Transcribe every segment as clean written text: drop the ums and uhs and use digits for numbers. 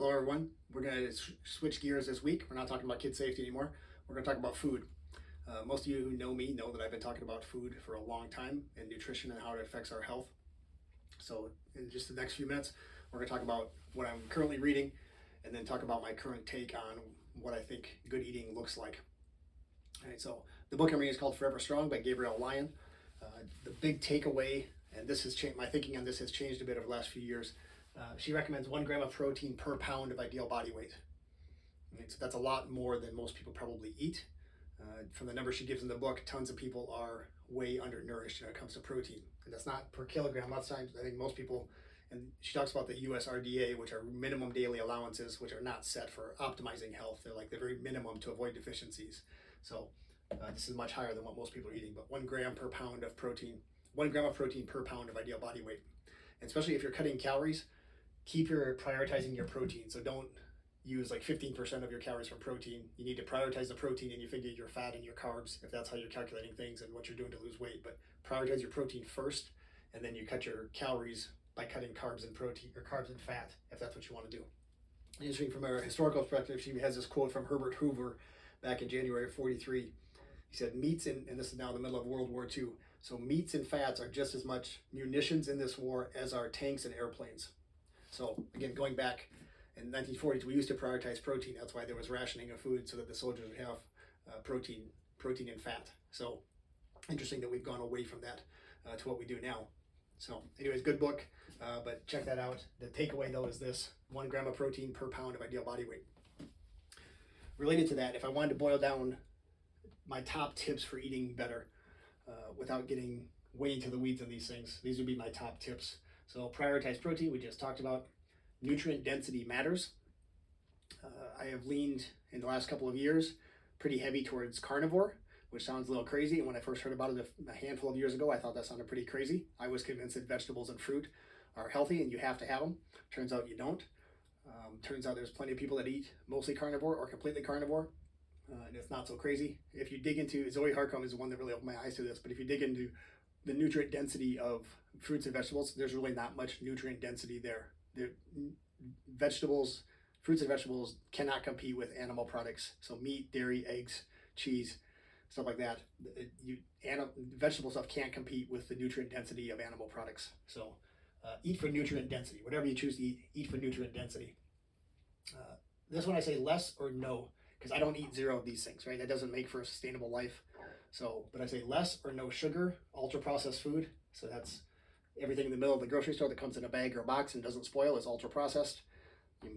Hello everyone. We're going to switch gears this week. We're not talking about kid safety anymore. We're going to talk about food. Most of you who know me know that I've been talking about food for a long time and nutrition and how it affects our health. So in just the next few minutes, we're going to talk about what I'm currently reading and then talk about my current take on what I think good eating looks like. All right, so the book I'm reading is called Forever Strong by Gabrielle Lyon. The big takeaway, and this has changed, my thinking on this has changed a bit over the last few years. She recommends 1 gram of protein per pound of ideal body weight. Right, so that's a lot more than most people probably eat. From the numbers she gives in the book, tons of people are way undernourished when it comes to protein. And that's not per kilogram. Lots of times, I think most people, and she talks about the USRDA, which are minimum daily allowances, which are not set for optimizing health. They're like the very minimum to avoid deficiencies. So this is much higher than what most people are eating, but 1 gram per pound of protein, 1 gram of protein per pound of ideal body weight. And especially if you're cutting calories, keep prioritizing your protein. So don't use like 15% of your calories from protein. You need to prioritize the protein and you figure your fat and your carbs if that's how you're calculating things and what you're doing to lose weight. But prioritize your protein first, and then you cut your calories by cutting carbs and protein, or carbs and fat, if that's what you want to do. Interesting, from a historical perspective, she has this quote from Herbert Hoover back in January of '43. He said, meats, and this is now the middle of World War II, so meats and fats are just as much munitions in this war as are tanks and airplanes. So again, going back in the 1940s, we used to prioritize protein. That's why there was rationing of food so that the soldiers would have protein and fat. So interesting that we've gone away from that to what we do now. So anyways, good book, but check that out. The takeaway though is this: 1 gram of protein per pound of ideal body weight. Related to that, if I wanted to boil down my top tips for eating better without getting way into the weeds on these things, these would be my top tips. So prioritize protein, we just talked about. Nutrient density matters. I have leaned in the last couple of years pretty heavy towards carnivore, which sounds a little crazy. And when I first heard about it a handful of years ago, I thought that sounded pretty crazy. I was convinced that vegetables and fruit are healthy and you have to have them. Turns out you don't. Turns out there's plenty of people that eat mostly carnivore or completely carnivore, and it's not so crazy. If you dig into, Zoe Harcum is the one that really opened my eyes to this, but if you dig into the nutrient density of fruits and vegetables, there's really not much nutrient density there. Fruits and vegetables cannot compete with animal products. So meat, dairy, eggs, cheese, stuff like that. Vegetable stuff can't compete with the nutrient density of animal products. So eat for nutrient density. Whatever you choose to eat for nutrient density. This one I say less or no, because I don't eat 0 of these things, right? That doesn't make for a sustainable life. So, but I say less or no sugar, ultra processed food. So that's everything in the middle of the grocery store that comes in a bag or a box and doesn't spoil is ultra processed.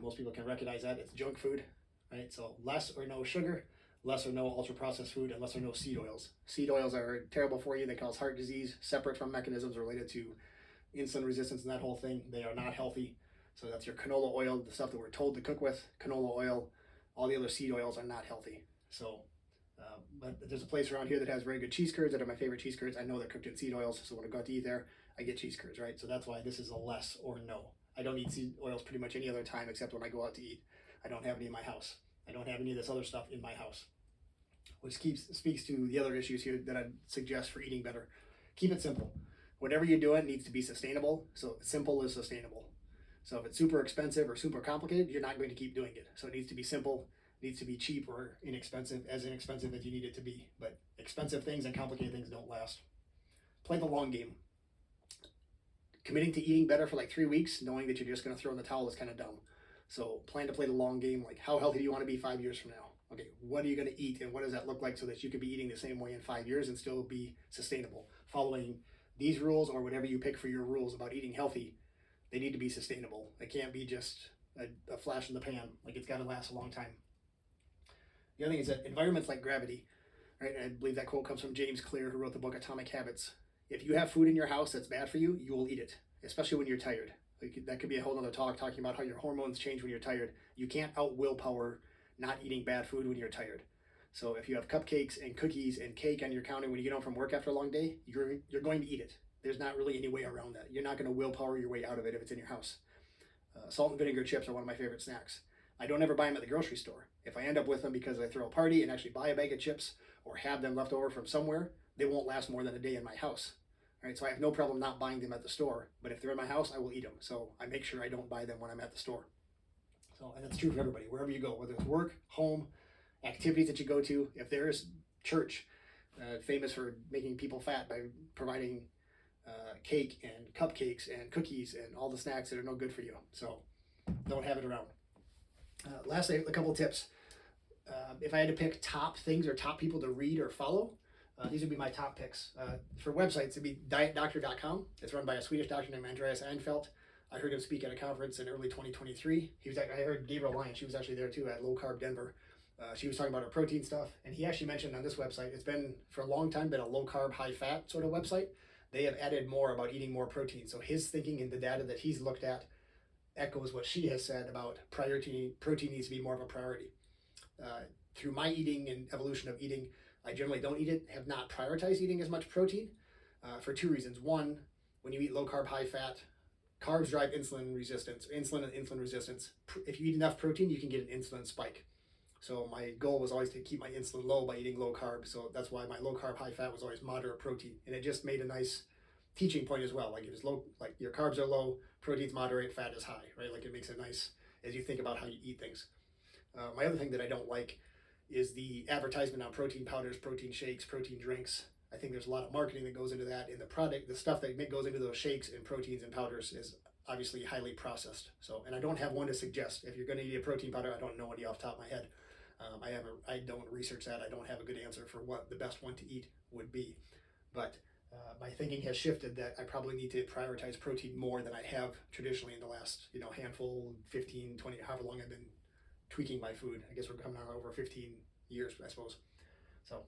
Most people can recognize that. It's junk food, right? So less or no sugar, less or no ultra processed food, and less or no seed oils. Seed oils are terrible for you. They cause heart disease, separate from mechanisms related to insulin resistance and that whole thing. They are not healthy. So that's your canola oil, the stuff that we're told to cook with. Canola oil, all the other seed oils are not healthy. So, but there's a place around here that has very good cheese curds that are my favorite cheese curds. I know they're cooked in seed oils, so when I go out to eat there, I get cheese curds, right? So that's why this is a less or no. I don't eat seed oils pretty much any other time except when I go out to eat. I don't have any in my house. I don't have any of this other stuff in my house, which speaks to the other issues here that I'd suggest for eating better. Keep it simple. Whatever you're doing needs to be sustainable. So simple is sustainable. So if it's super expensive or super complicated, you're not going to keep doing it. So it needs to be simple, needs to be cheap or inexpensive as you need it to be. But expensive things and complicated things don't last. Play the long game. Committing to eating better for like 3 weeks, knowing that you're just going to throw in the towel is kind of dumb. So plan to play the long game. Like, how healthy do you want to be 5 years from now? Okay, what are you going to eat and what does that look like so that you can be eating the same way in 5 years and still be sustainable? Following these rules or whatever you pick for your rules about eating healthy, they need to be sustainable. They can't be just a flash in the pan. Like, it's got to last a long time. The other thing is that environments like gravity, right? And I believe that quote comes from James Clear, who wrote the book Atomic Habits. If you have food in your house that's bad for you, you will eat it, especially when you're tired. Like, that could be a whole other talk talking about how your hormones change when you're tired. You can't out willpower not eating bad food when you're tired. So if you have cupcakes and cookies and cake on your counter when you get home from work after a long day, you're going to eat it. There's not really any way around that. You're not going to willpower your way out of it if it's in your house. Salt and vinegar chips are one of my favorite snacks. I don't ever buy them at the grocery store. If I end up with them because I throw a party and actually buy a bag of chips or have them left over from somewhere, they won't last more than a day in my house. Right, so I have no problem not buying them at the store, but if they're in my house, I will eat them. So I make sure I don't buy them when I'm at the store. So, and that's true for everybody, wherever you go, whether it's work, home, activities that you go to. If there's church, famous for making people fat by providing cake and cupcakes and cookies and all the snacks that are no good for you. So don't have it around. Lastly, a couple of tips. If I had to pick top things or top people to read or follow, these would be my top picks. For websites, it'd be dietdoctor.com. It's run by a Swedish doctor named Andreas Einfeldt. I heard him speak at a conference in early 2023. I heard Gabriel Lyons, she was actually there too at Low Carb Denver. She was talking about her protein stuff, and he actually mentioned on this website, it's been for a long time been a low carb, high fat sort of website. They have added more about eating more protein. So his thinking and the data that he's looked at echoes what she has said about protein needs to be more of a priority. Through my eating and evolution of eating, I generally don't eat it, have not prioritized eating as much protein for two reasons. One, when you eat low carb, high fat, carbs drive insulin resistance, insulin and insulin resistance. If you eat enough protein, you can get an insulin spike. So my goal was always to keep my insulin low by eating low carb. So that's why my low carb, high fat was always moderate protein. And it just made a nice teaching point as well. Like if it's low, like your carbs are low, protein's moderate, fat is high, right? Like it makes it nice as you think about how you eat things. My other thing that I don't like is the advertisement on protein powders, protein shakes, protein drinks. I think there's a lot of marketing that goes into that. In the product, the stuff that goes into those shakes and proteins and powders is obviously highly processed. So, and I don't have one to suggest. If you're going to eat a protein powder, I don't know any off the top of my head. I don't research that. I don't have a good answer for what the best one to eat would be. But my thinking has shifted that I probably need to prioritize protein more than I have traditionally in the last, handful, 15, 20, however long I've been tweaking my food. I guess we're coming on over 15 years, I suppose. So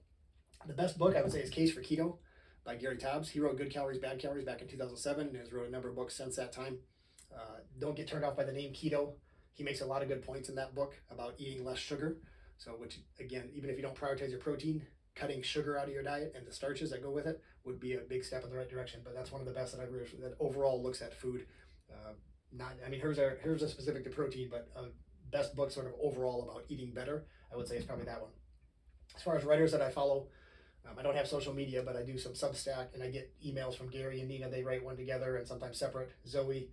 the best book I would say is Case for Keto by Gary Taubes. He wrote Good Calories, Bad Calories back in 2007 and has wrote a number of books since that time. Don't get turned off by the name keto. He makes a lot of good points in that book about eating less sugar. So, which again, even if you don't prioritize your protein, cutting sugar out of your diet and the starches that go with it would be a big step in the right direction. But that's one of the best that I've read that overall looks at food. Hers are specific to protein, but best book sort of overall about eating better, I would say is probably that one. As far as writers that I follow, I don't have social media, but I do some Substack, and I get emails from Gary and Nina. They write one together and sometimes separate. Zoe,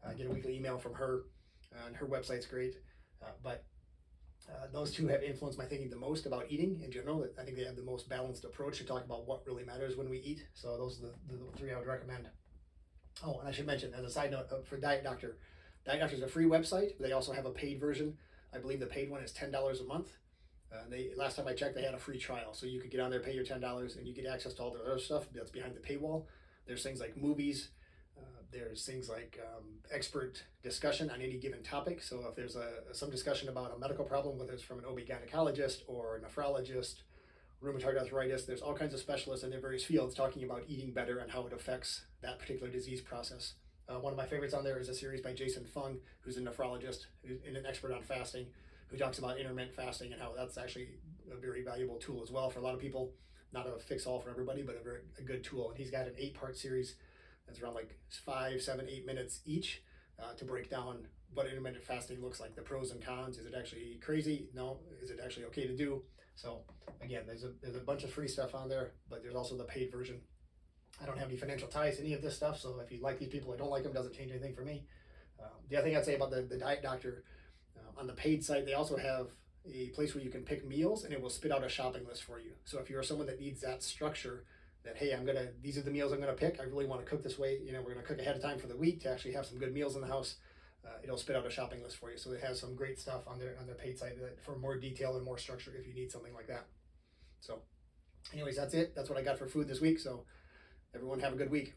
I get a weekly email from her, and her website's great. Those two have influenced my thinking the most about eating in general. I think they have the most balanced approach to talk about what really matters when we eat. So those are the three I would recommend. Oh, and I should mention, as a side note, for Diet Doctor, Diet Doctor is a free website. They also have a paid version. I believe the paid one is $10 a month. Last time I checked, they had a free trial. So you could get on there, pay your $10, and you get access to all the other stuff that's behind the paywall. There's things like movies. There's things like expert discussion on any given topic. So if there's some discussion about a medical problem, whether it's from an OB-gynecologist or a nephrologist, rheumatoid arthritis, there's all kinds of specialists in their various fields talking about eating better and how it affects that particular disease process. One of my favorites on there is a series by Jason Fung, who's a nephrologist and an expert on fasting, who talks about intermittent fasting and how that's actually a very valuable tool as well for a lot of people. Not a fix-all for everybody, but a good tool. And he's got an 8-part series that's around like 5, 7, 8 minutes each to break down what intermittent fasting looks like, the pros and cons. Is it actually crazy? No. Is it actually okay to do? So again, there's a bunch of free stuff on there, but there's also the paid version. I don't have any financial ties to any of this stuff, so if you like these people or don't like them, doesn't change anything for me. The other thing I'd say about the Diet Doctor, on the paid site, they also have a place where you can pick meals and it will spit out a shopping list for you. So if you're someone that needs that structure, that hey, these are the meals I'm gonna pick. I really want to cook this way. We're gonna cook ahead of time for the week to actually have some good meals in the house. It'll spit out a shopping list for you. So it has some great stuff on their paid site for more detail and more structure if you need something like that. So anyways, that's it. That's what I got for food this week. So everyone have a good week.